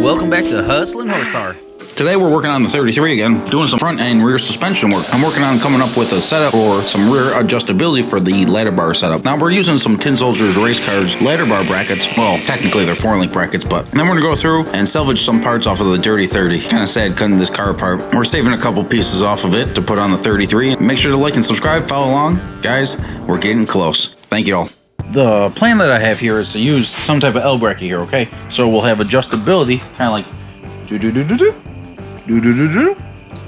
welcome back to Hustlin' Horsepower. Today we're working on the 33 again, doing some front and rear suspension work. I'm working on coming up with a setup for some rear adjustability for the ladder bar setup. Now we're using some Tin Soldiers race cars ladder bar brackets. Well, technically they're 4-link brackets, but then we're gonna go through and salvage some parts off of the Dirty 30. Kind of sad cutting this car apart. We're saving a couple pieces off of it to put on the 33. Make sure to like and subscribe, follow along. Guys, we're getting close. Thank you all. The plan that I have here is to use some type of L bracket here, okay? So we'll have adjustability, kind of like do-do-do-do-do. Do-do-do-do,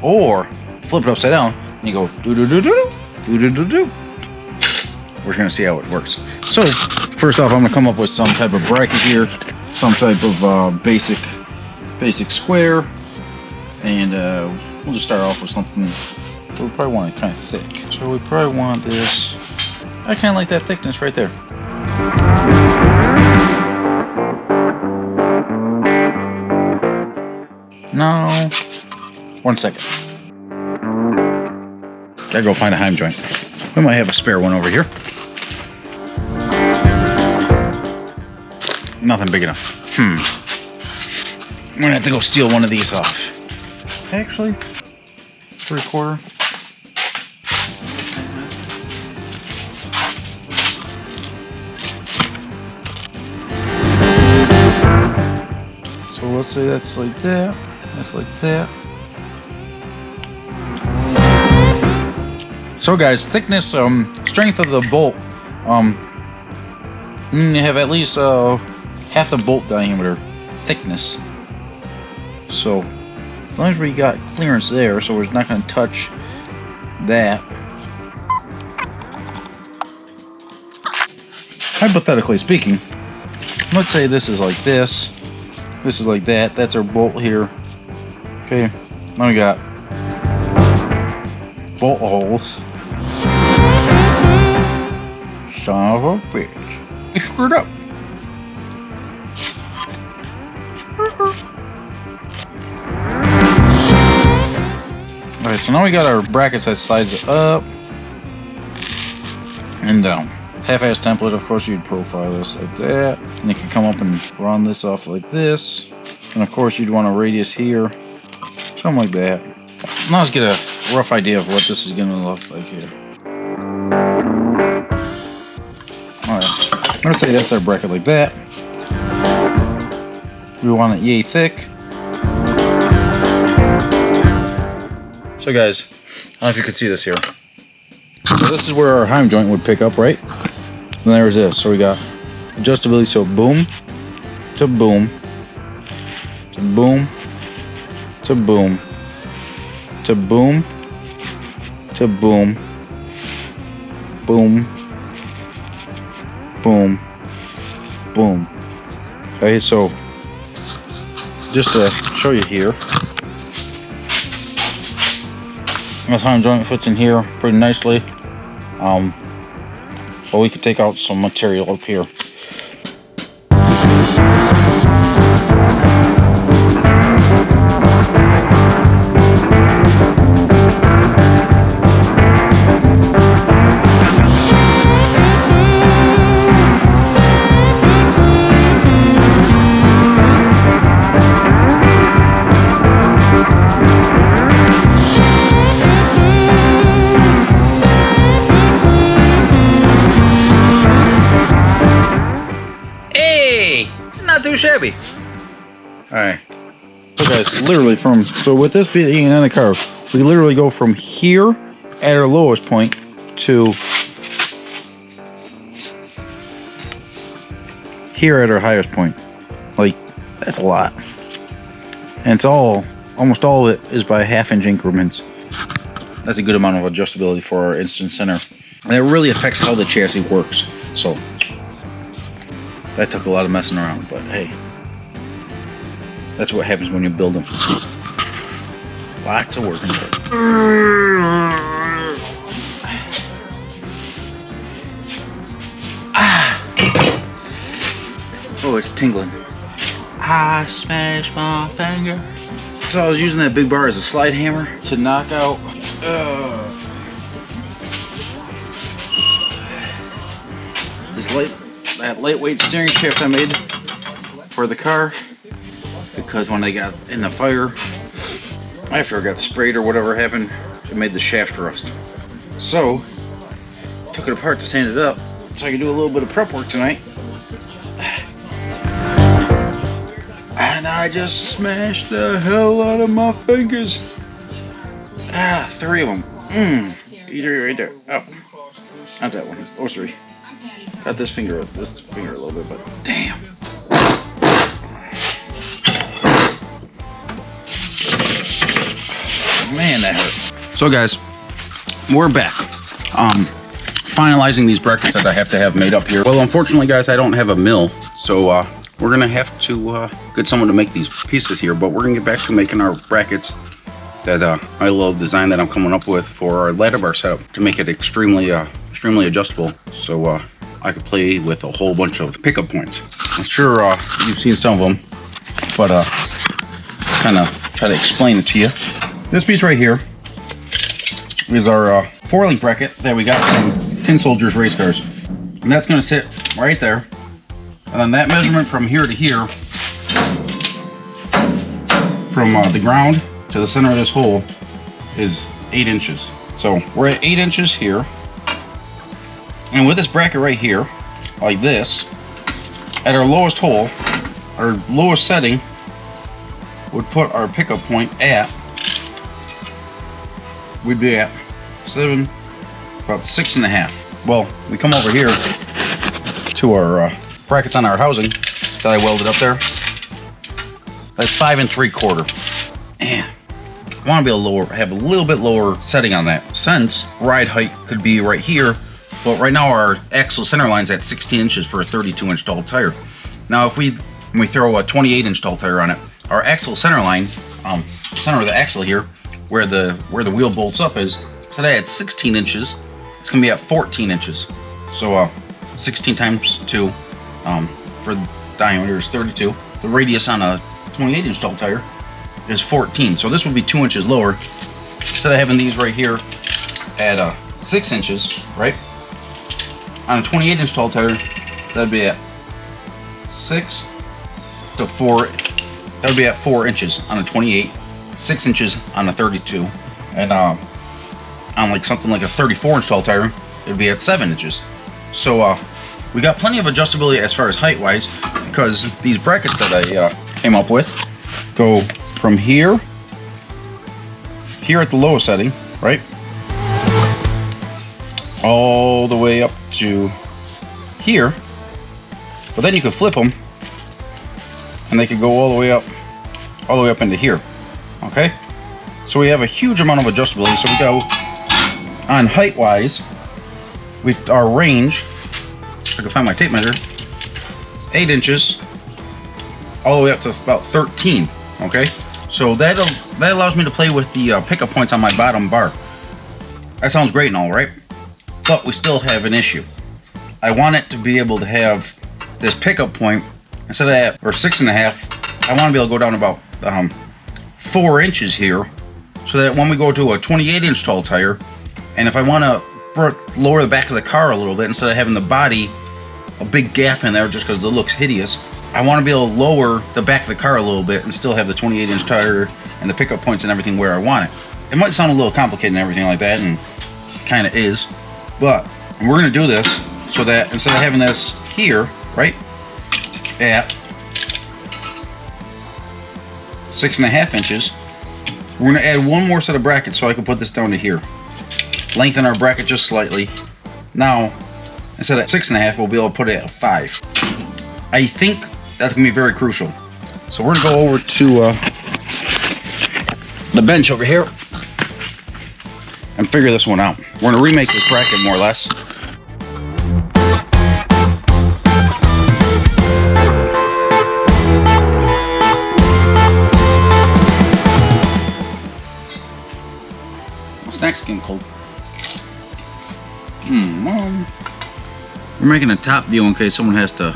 or flip it upside down and you go do-do-do-do, do-do-do-do. We're gonna see how it works. So first off, I'm gonna come up with some type of bracket here, some type of basic square, and we'll just start off with something. We probably want it kind of thick, so we probably want this. I kind of like that thickness right there. No. 1 second. Gotta go find a heim joint. We might have a spare one over here. Nothing big enough. I'm gonna have to go steal one of these off. Actually, 3/4. So let's say that's like that. That's like that. So guys, thickness, strength of the bolt, you have at least half the bolt diameter thickness. So as long as we got clearance there, so we're not going to touch that. Hypothetically speaking, let's say this is like this. This is like that. That's our bolt here. Okay, now we got bolt holes. Son of a bitch. We screwed up. Alright, so now we got our brackets that slides it up and down. Half-ass template, of course, you'd profile this like that. And you can come up and round this off like this. And of course, you'd want a radius here. Something like that. Now let's get a rough idea of what this is going to look like here. Alright, let's say that's our bracket like that. We want it yay thick. So guys, I don't know if you can see this here. So this is where our heim joint would pick up, right? And there's this. So we got adjustability, so boom, to boom, to boom, to boom, to boom, to boom, boom, boom, boom. Okay, so just to show you here, this heim joint fits in here pretty nicely. But we could take out some material up here. Not too shabby. Alright. So guys, literally so with this being on the car, we literally go from here at our lowest point to here at our highest point. Like, that's a lot. And it's almost all of it is by 1/2 inch increments. That's a good amount of adjustability for our instant center. And it really affects how the chassis works. So that took a lot of messing around, but hey, that's what happens when you build them. Lots of work into it. Oh, it's tingling. I smashed my finger. So I was using that big bar as a slide hammer to knock out that lightweight steering shaft I made for the car. because when they got in the fire, after it got sprayed or whatever happened, it made the shaft rust. So, took it apart to sand it up so I could do a little bit of prep work tonight. And I just smashed the hell out of my fingers. 3 of them. Either right there. Oh, not that one. Those 3. Got this finger a little bit, but damn. Man, that hurt. So guys, we're back. Finalizing these brackets that I have to have made up here. Well, unfortunately, guys, I don't have a mill, so we're gonna have to get someone to make these pieces here. But we're gonna get back to making our brackets that my little design that I'm coming up with for our ladder bar setup to make it extremely adjustable. So I could play with a whole bunch of pickup points. I'm sure you've seen some of them, but kind of try to explain it to you. This piece right here is our 4-link bracket that we got from Tin Soldiers race cars. And that's gonna sit right there. And then that measurement from here to here, from the ground to the center of this hole, is 8 inches. So we're at 8 inches here. And with this bracket right here, like this, at our lowest hole, our lowest setting would put our pickup point at, we'd be at about 6.5. Well, we come over here to our brackets on our housing that I welded up there. That's 5 3/4. And I want to be able to have a little bit lower setting on that, since ride height could be right here. But right now our axle center line's at 16 inches for a 32-inch tall tire. Now when we throw a 28-inch tall tire on it, our axle center line, center of the axle here, where the wheel bolts up is, today at 16 inches, it's gonna be at 14 inches. So 16 times 2 for the diameter is 32. The radius on a 28-inch tall tire is 14. So this would be 2 inches lower. Instead of having these right here at 6 inches, right? On a 28-inch tall tire, that'd be at 6 to 4. That would be at 4 inches on a 28, 6 inches on a 32, and on like something like a 34-inch tall tire, it'd be at 7 inches. So we got plenty of adjustability as far as height-wise, because these brackets that I came up with go from here at the lowest setting, right, all the way up to here. But then you could flip them, and they could go all the way up into here. Okay, so we have a huge amount of adjustability. So we go on height-wise, our range, if I can find my tape measure, 8 inches, all the way up to about 13. Okay, so that allows me to play with the pickup points on my bottom bar. That sounds great and all, right? But we still have an issue. I want it to be able to have this pickup point, instead of at, or 6.5, I want to be able to go down about 4 inches here, so that when we go to a 28-inch tall tire, and if I want to lower the back of the car a little bit, instead of having the body a big gap in there just because it looks hideous, I want to be able to lower the back of the car a little bit and still have the 28-inch tire and the pickup points and everything where I want it. It might sound a little complicated and everything like that, and it kind of is, but we're going to do this so that instead of having this here, right, at 6.5 inches, we're going to add one more set of brackets so I can put this down to here. Lengthen our bracket just slightly. Now, instead of 6.5, we'll be able to put it at 5. I think that's going to be very crucial. So we're going to go over to the bench over here and figure this one out. We're going to remake this bracket more or less. My snack's getting cold. We're making a top view in case someone has to,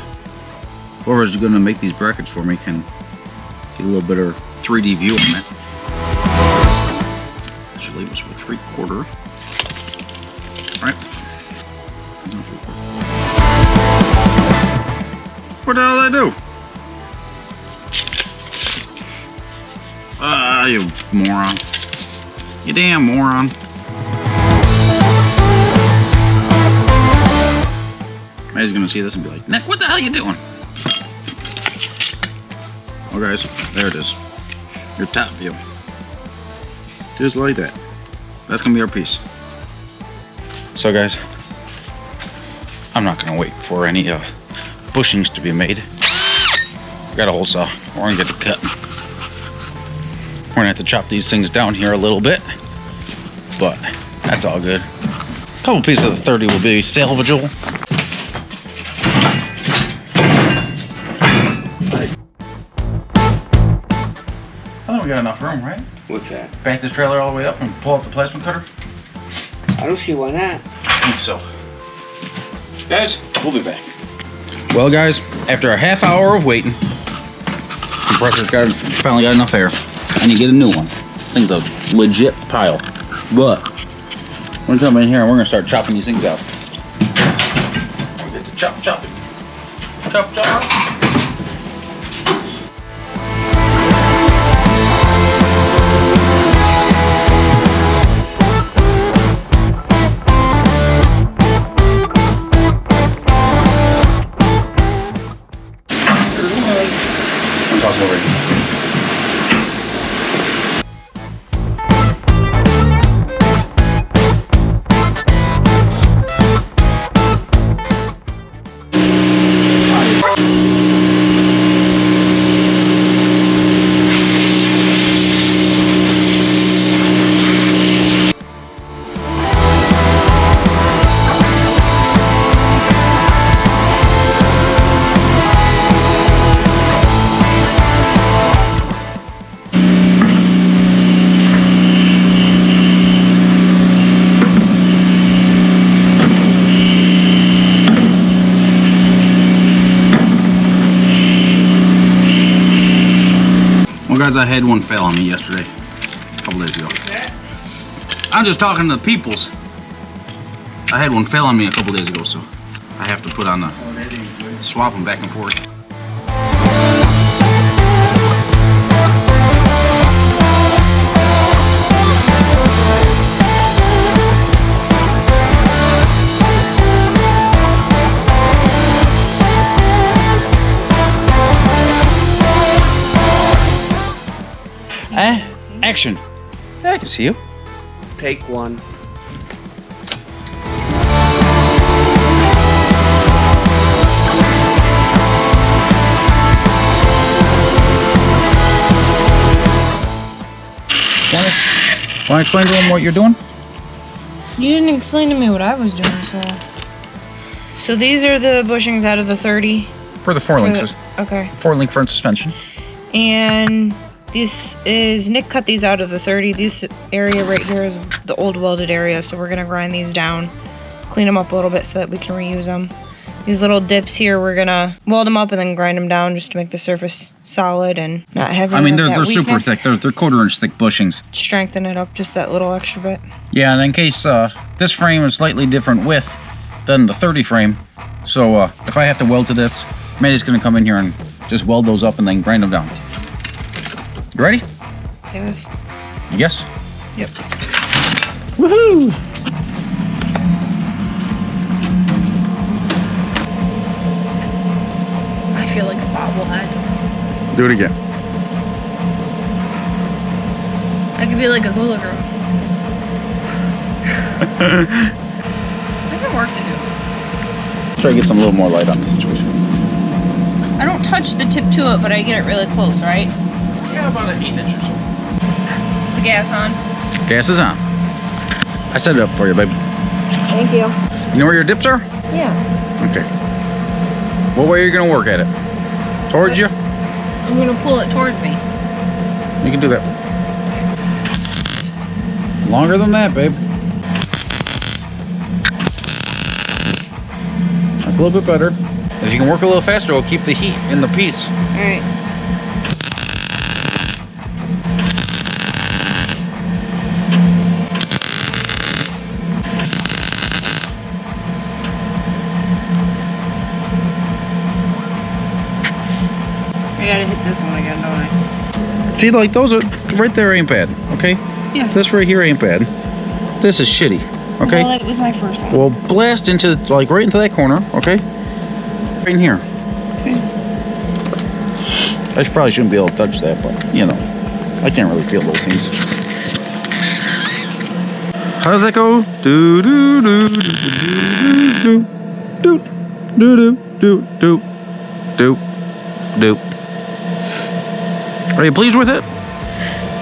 whoever's going to make these brackets for me can get a little bit of 3D view on it. Actually, it was with 3/4. Right? It's not 3/4. What the hell did I do? Ah, you moron. You damn moron. Maddie's gonna see this and be like, Nick, what the hell are you doing? Oh guys, there it is. Your top view. Just like that. That's gonna be our piece. So guys, I'm not gonna wait for any bushings to be made. Got a hole saw. We're gonna get to cutting. We're gonna have to chop these things down here a little bit, but that's all good. A couple pieces of the 30 will be salvageable. I think we got enough room, right? What's that? Back this trailer all the way up and pull out the plasma cutter? I don't see why not. I think so. Guys, we'll be back. Well guys, after a half hour of waiting, compressor's finally got enough air. I need to get a new one. Thing's a legit pile. But we're gonna come in here and we're gonna start chopping these things out. We'll get to chop it. Chop. Well guys, I had one fail on me yesterday, a couple days ago. I'm just talking to the peoples. I had one fail on me a couple days ago, so I have to put on the swap them back and forth. Action. Yeah, I can see you. Take one. Want to explain to them what you're doing? You didn't explain to me what I was doing, so these are the bushings out of the 30. For the four links. Okay. 4-link front suspension. And this is, Nick cut these out of the 30. This area right here is the old welded area, so we're gonna grind these down, clean them up a little bit so that we can reuse them. These little dips here, we're gonna weld them up and then grind them down just to make the surface solid and not have any of that they're super weakness. thick. They're 1/4-inch thick bushings. Strengthen it up just that little extra bit. Yeah, and in case this frame is slightly different width than the 30 frame, so if I have to weld to this, Maddie's gonna come in here and just weld those up and then grind them down. You ready? Yes. You guess? Yep. Woohoo! I feel like a bobblehead. Do it again. I could be like a hula girl. I got work to do. Try to get some little more light on the situation. I don't touch the tip to it, but I get it really close, right? Yeah, about an 1/8 inch or so. Is the gas on? Gas is on. I set it up for you, babe. Thank you. You know where your dips are? Yeah. Okay. What way are you gonna work at it? Towards you? I'm gonna pull it towards me. You can do that. Longer than that, babe. That's a little bit better. If you can work a little faster, it'll keep the heat in the piece. All right. I gotta hit this one again, don't I? See, like those are right there ain't bad, okay? Yeah. This right here ain't bad. This is shitty, okay? Well, that was my first one. Well, blast into, like, right into that corner, okay? Right in here. Okay. I probably shouldn't be able to touch that, but, you know, I can't really feel those things. How does that go? Do do do do do do do do do do do. Are you pleased with it? I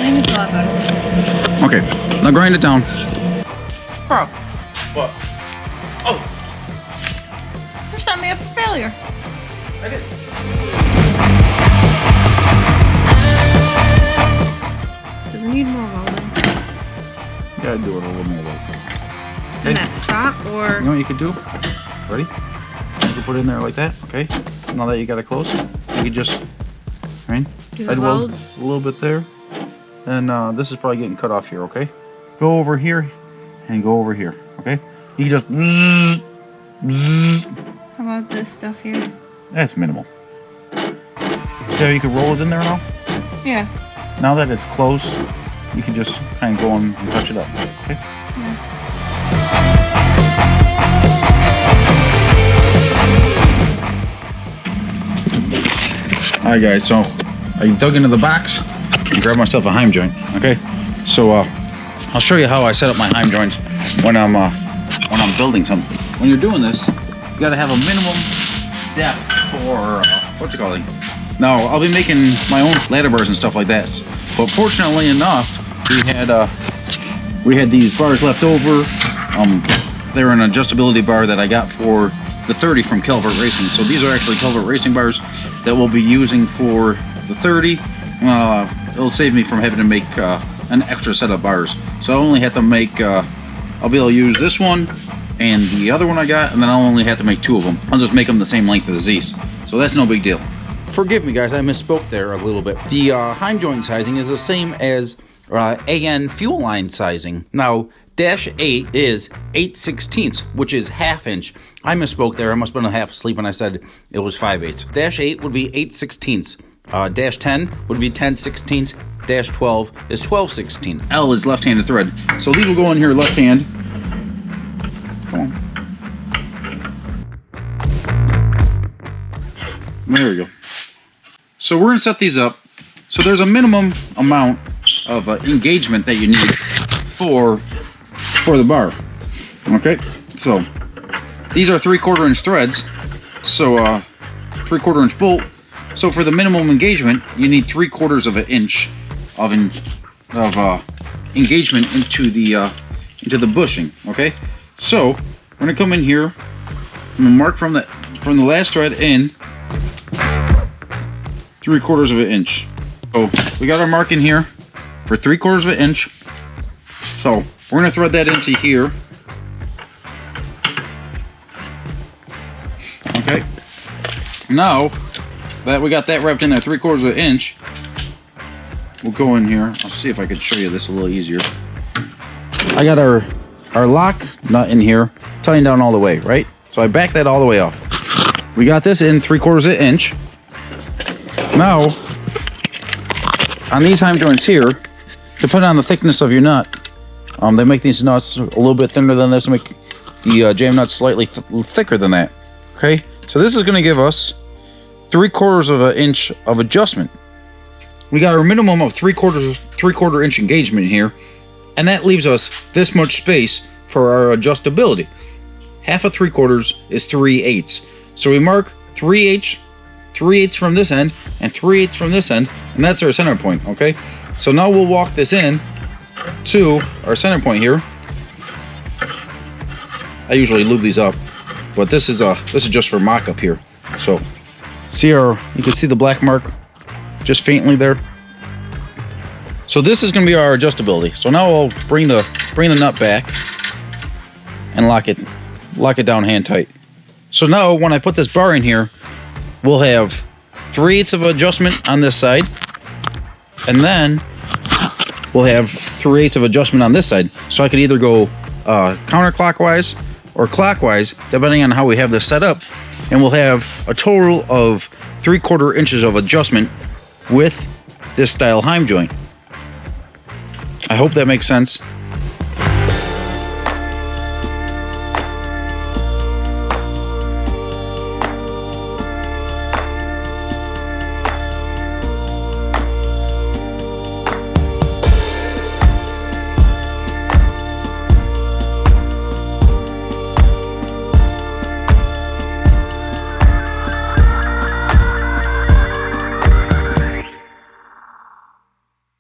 think it's a lot better. Okay, now grind it down. Bro, What? Oh, you set me up for failure. I did. Does it need more welding? You gotta do it a little more like. In that spot, or You know what you could do? Ready? You can put it in there like that, okay? Now that you got it close, you can just, right? do I'd the weld weld? a little bit there. And this is probably getting cut off here, okay? Go over here and go over here, okay? You can just bzzz, bzzz. How about this stuff here? That's minimal. See how you can roll it in there now? Yeah. Now that it's close, you can just kind of go and touch it up, okay? Alright guys, so I dug into the box and grabbed myself a heim joint, okay? So I'll show you how I set up my heim joints when I'm building something. When you're doing this, you gotta have a minimum depth for, what's it called? Now, I'll be making my own ladder bars and stuff like that. But fortunately enough, we had these bars left over. They're an adjustability bar that I got for the 30 from Calvert Racing. So these are actually Calvert Racing bars that we'll be using for the 30. It'll save me from having to make an extra set of bars. So I only have to make, I'll be able to use this one and the other one I got, and then I'll only have to make 2 of them. I'll just make them the same length as these. So that's no big deal. Forgive me guys, I misspoke there a little bit. The heim joint sizing is the same as AN fuel line sizing. Now, Dash 8 is 8/16, which is ½ inch. I misspoke there. I must have been half asleep when I said it was 5/8. Dash 8 would be 8/16. Dash 10 would be 10/16. Dash 12 is 12/16. L is left-handed thread. So these will go in here left hand. Come on. There we go. So we're going to set these up. So there's a minimum amount of engagement that you need for the bar. Okay, so these are 3/4 inch threads, so 3/4 inch bolt. So for the minimum engagement, you need 3/4 of an inch of engagement into the bushing. Okay, so we're gonna come in here. I'm gonna mark from the last thread in 3/4 of an inch. So we got our mark in here for 3/4 of an inch. So we're going to thread that into here. Okay. Now that we got that wrapped in there 3/4 of an inch, we'll go in here. I'll see if I could show you this a little easier. I got our lock nut in here, tying down all the way, right? So I back that all the way off. We got this in 3/4 of an inch. Now, on these heim joints here, depending on the thickness of your nut, they make these nuts a little bit thinner than this, make the jam nuts slightly thicker than that. Okay, so this is going to give us 3/4 of an inch of adjustment. We got our minimum of 3/4 inch engagement here, and that leaves us this much space for our adjustability. Half of 3/4 is 3/8. So we mark 3/8 from this end and 3/8 from this end, and that's our center point. Okay, so now we'll walk this in to our center point here. I usually lube these up, but this is just for mock-up here. So you can see the black mark just faintly there. So this is going to be our adjustability. So now I'll bring the nut back and lock it down hand tight. So now when I put this bar in here, we'll have 3/8 of adjustment on this side, and then we'll have 3/8 of adjustment on this side. So I could either go counterclockwise or clockwise, depending on how we have this set up, and we'll have a total of 3/4 inches of adjustment with this style heim joint. I hope that makes sense.